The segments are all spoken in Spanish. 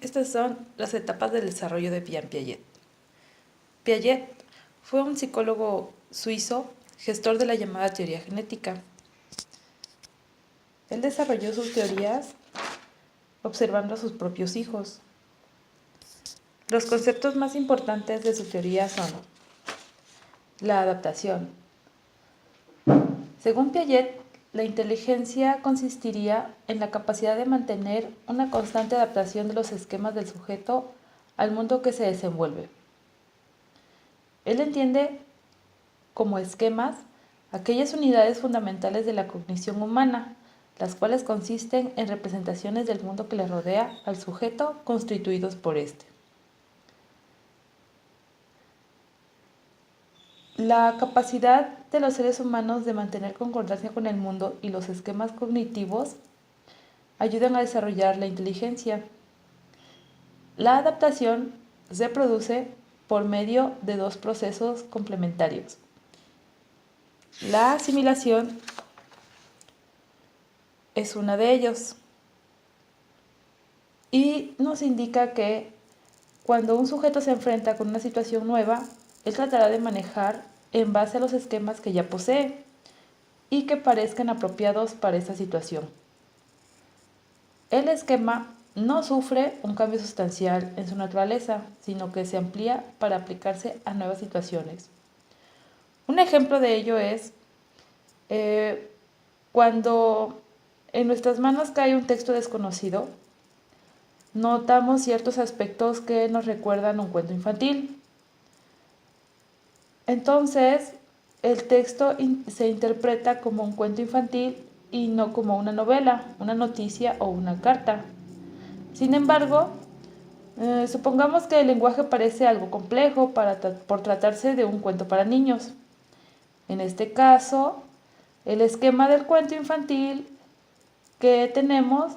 Estas son las etapas del desarrollo de Jean Piaget. Piaget fue un psicólogo suizo, gestor de la llamada teoría genética. Él desarrolló sus teorías observando a sus propios hijos. Los conceptos más importantes de su teoría son la adaptación. Según Piaget, la inteligencia consistiría en la capacidad de mantener una constante adaptación de los esquemas del sujeto al mundo que se desenvuelve. Él entiende como esquemas aquellas unidades fundamentales de la cognición humana, las cuales consisten en representaciones del mundo que le rodea al sujeto constituidos por éste. La capacidad de los seres humanos de mantener concordancia con el mundo y los esquemas cognitivos ayudan a desarrollar la inteligencia. La adaptación se produce por medio de dos procesos complementarios. La asimilación es uno de ellos y nos indica que cuando un sujeto se enfrenta con una situación nueva, él tratará de manejar en base a los esquemas que ya posee y que parezcan apropiados para esta situación. El esquema no sufre un cambio sustancial en su naturaleza, sino que se amplía para aplicarse a nuevas situaciones. Un ejemplo de ello es cuando en nuestras manos cae un texto desconocido, notamos ciertos aspectos que nos recuerdan un cuento infantil. Entonces, el texto se interpreta como un cuento infantil y no como una novela, una noticia o una carta. Sin embargo, supongamos que el lenguaje parece algo complejo por tratarse de un cuento para niños. En este caso, el esquema del cuento infantil que tenemos,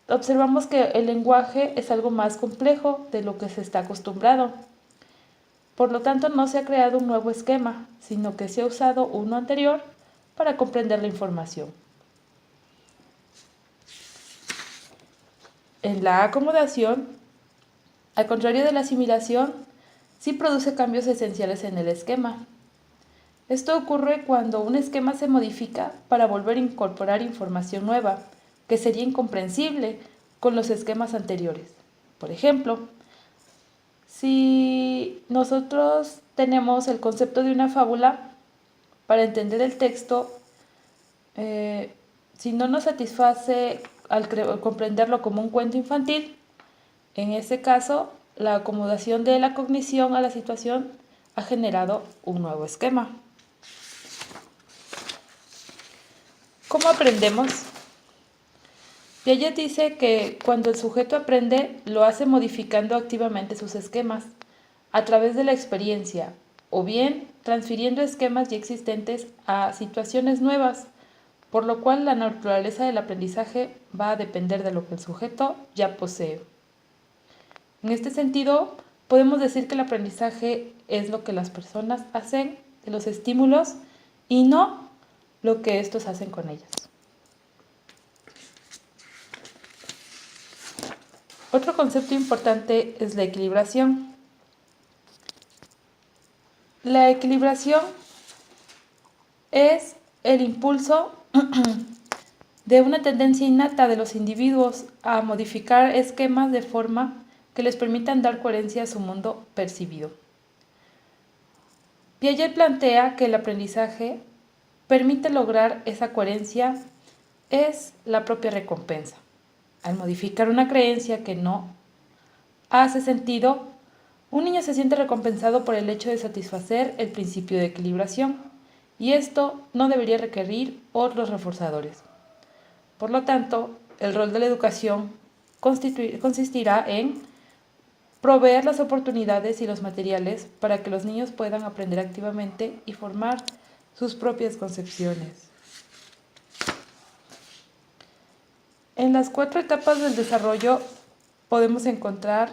observamos que el lenguaje es algo más complejo de lo que se está acostumbrado. Por lo tanto, no se ha creado un nuevo esquema, sino que se ha usado uno anterior para comprender la información. En la acomodación, al contrario de la asimilación, sí produce cambios esenciales en el esquema. Esto ocurre cuando un esquema se modifica para volver a incorporar información nueva, que sería incomprensible con los esquemas anteriores. Por ejemplo, si nosotros tenemos el concepto de una fábula, para entender el texto, si no nos satisface al comprenderlo como un cuento infantil, en ese caso, la acomodación de la cognición a la situación ha generado un nuevo esquema. ¿Cómo aprendemos? Piaget dice que cuando el sujeto aprende, lo hace modificando activamente sus esquemas a través de la experiencia o bien transfiriendo esquemas ya existentes a situaciones nuevas, por lo cual la naturaleza del aprendizaje va a depender de lo que el sujeto ya posee. En este sentido, podemos decir que el aprendizaje es lo que las personas hacen de los estímulos y no lo que estos hacen con ellas. Otro concepto importante es la equilibración. La equilibración es el impulso de una tendencia innata de los individuos a modificar esquemas de forma que les permitan dar coherencia a su mundo percibido. Piaget plantea que el aprendizaje permite lograr esa coherencia es la propia recompensa. Al modificar una creencia que no hace sentido, un niño se siente recompensado por el hecho de satisfacer el principio de equilibración, y esto no debería requerir otros reforzadores. Por lo tanto, el rol de la educación consistirá en proveer las oportunidades y los materiales para que los niños puedan aprender activamente y formar sus propias concepciones. En las 4 etapas del desarrollo podemos encontrar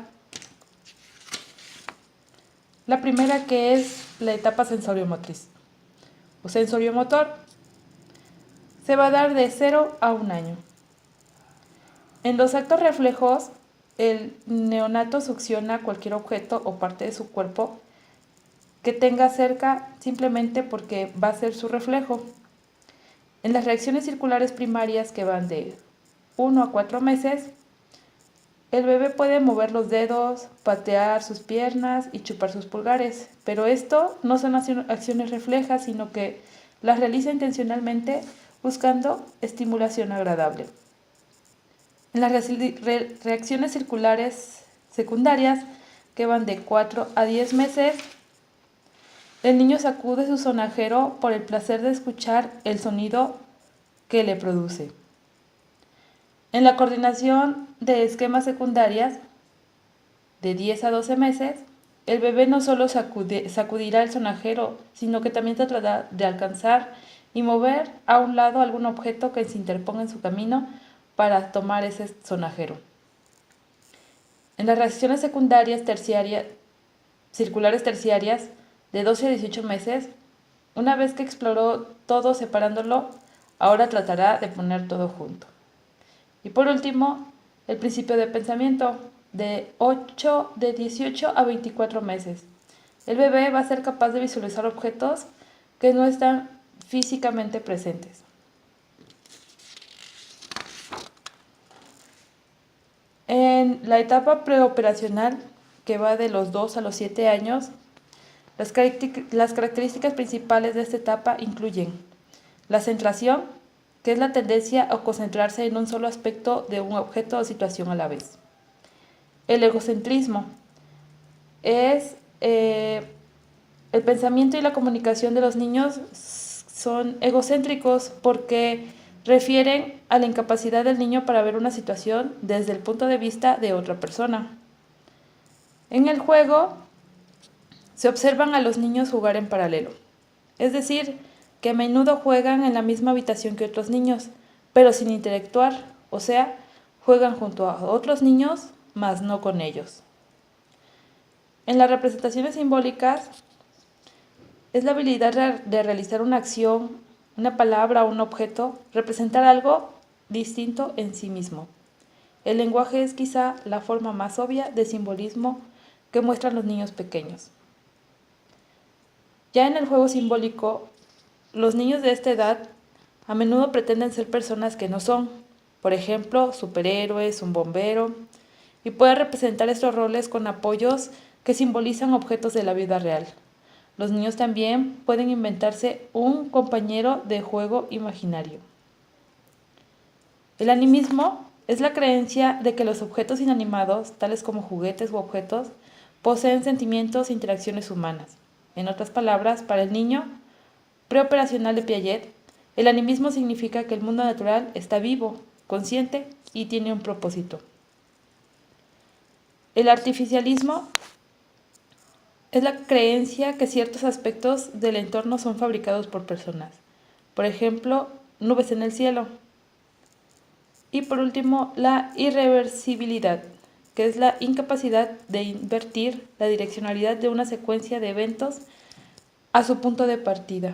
la primera, que es la etapa sensoriomotriz o sensoriomotor. Se va a dar de 0 a 1 año. En los actos reflejos, el neonato succiona cualquier objeto o parte de su cuerpo que tenga cerca simplemente porque va a ser su reflejo. En las reacciones circulares primarias, que van de 1 a 4 meses, el bebé puede mover los dedos, patear sus piernas y chupar sus pulgares, pero esto no son acciones reflejas, sino que las realiza intencionalmente buscando estimulación agradable. En las reacciones circulares secundarias, que van de 4 a 10 meses, el niño sacude su sonajero por el placer de escuchar el sonido que le produce. En la coordinación de esquemas secundarias, de 10 a 12 meses, el bebé no solo sacudirá el sonajero, sino que también tratará de alcanzar y mover a un lado algún objeto que se interponga en su camino para tomar ese sonajero. En las reacciones secundarias circulares terciarias, de 12 a 18 meses, una vez que exploró todo separándolo, ahora tratará de poner todo junto. Y por último, el principio de pensamiento, de 18 a 24 meses. El bebé va a ser capaz de visualizar objetos que no están físicamente presentes. En la etapa preoperacional, que va de los 2 a los 7 años, las características principales de esta etapa incluyen la centración, que es la tendencia a concentrarse en un solo aspecto de un objeto o situación a la vez. El egocentrismo es el pensamiento y la comunicación de los niños son egocéntricos porque refieren a la incapacidad del niño para ver una situación desde el punto de vista de otra persona. En el juego se observan a los niños jugar en paralelo, es decir, que a menudo juegan en la misma habitación que otros niños, pero sin interactuar, o sea, juegan junto a otros niños, mas no con ellos. En las representaciones simbólicas es la habilidad de realizar una acción, una palabra o un objeto, representar algo distinto en sí mismo. El lenguaje es quizá la forma más obvia de simbolismo que muestran los niños pequeños. Ya en el juego simbólico, los niños de esta edad a menudo pretenden ser personas que no son, por ejemplo, superhéroes, un bombero, y pueden representar estos roles con apoyos que simbolizan objetos de la vida real. Los niños también pueden inventarse un compañero de juego imaginario. El animismo es la creencia de que los objetos inanimados, tales como juguetes u objetos, poseen sentimientos e interacciones humanas. En otras palabras, para el niño preoperacional de Piaget, el animismo significa que el mundo natural está vivo, consciente y tiene un propósito. El artificialismo es la creencia que ciertos aspectos del entorno son fabricados por personas. Por ejemplo, nubes en el cielo. Y por último, la irreversibilidad, que es la incapacidad de invertir la direccionalidad de una secuencia de eventos a su punto de partida.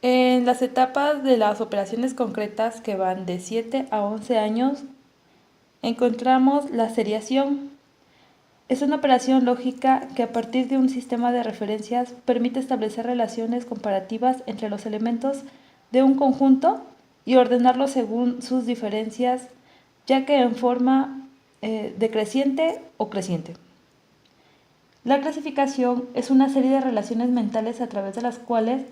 En las etapas de las operaciones concretas, que van de 7 a 11 años, encontramos la seriación. Es una operación lógica que a partir de un sistema de referencias permite establecer relaciones comparativas entre los elementos de un conjunto y ordenarlos según sus diferencias, ya que en forma decreciente o creciente. La clasificación es una serie de relaciones mentales a través de las cuales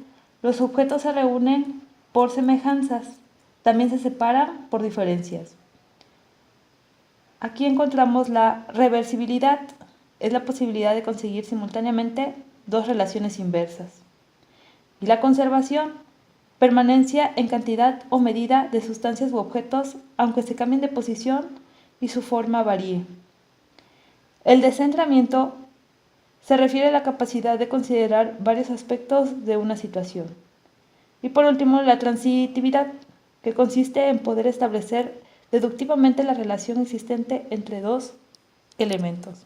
los objetos se reúnen por semejanzas, también se separan por diferencias. Aquí encontramos la reversibilidad, es la posibilidad de conseguir simultáneamente dos relaciones inversas. Y la conservación, permanencia en cantidad o medida de sustancias u objetos, aunque se cambien de posición y su forma varíe. El descentramiento se refiere a la capacidad de considerar varios aspectos de una situación. Y por último, la transitividad, que consiste en poder establecer deductivamente la relación existente entre dos elementos.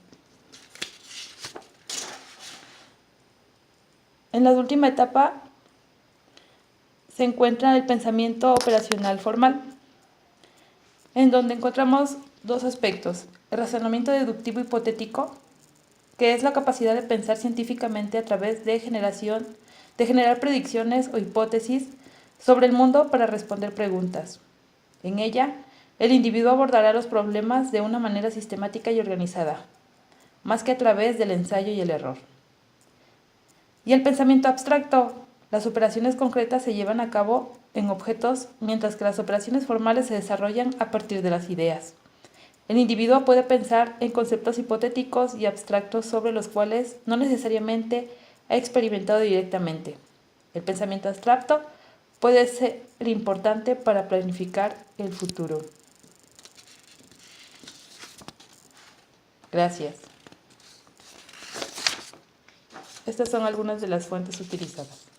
En la última etapa se encuentra el pensamiento operacional formal, en donde encontramos dos aspectos: el razonamiento deductivo hipotético, que es la capacidad de pensar científicamente a través de generar predicciones o hipótesis sobre el mundo para responder preguntas. En ella, el individuo abordará los problemas de una manera sistemática y organizada, más que a través del ensayo y el error. Y el pensamiento abstracto: las operaciones concretas se llevan a cabo en objetos, mientras que las operaciones formales se desarrollan a partir de las ideas. El individuo puede pensar en conceptos hipotéticos y abstractos sobre los cuales no necesariamente ha experimentado directamente. El pensamiento abstracto puede ser importante para planificar el futuro. Gracias. Estas son algunas de las fuentes utilizadas.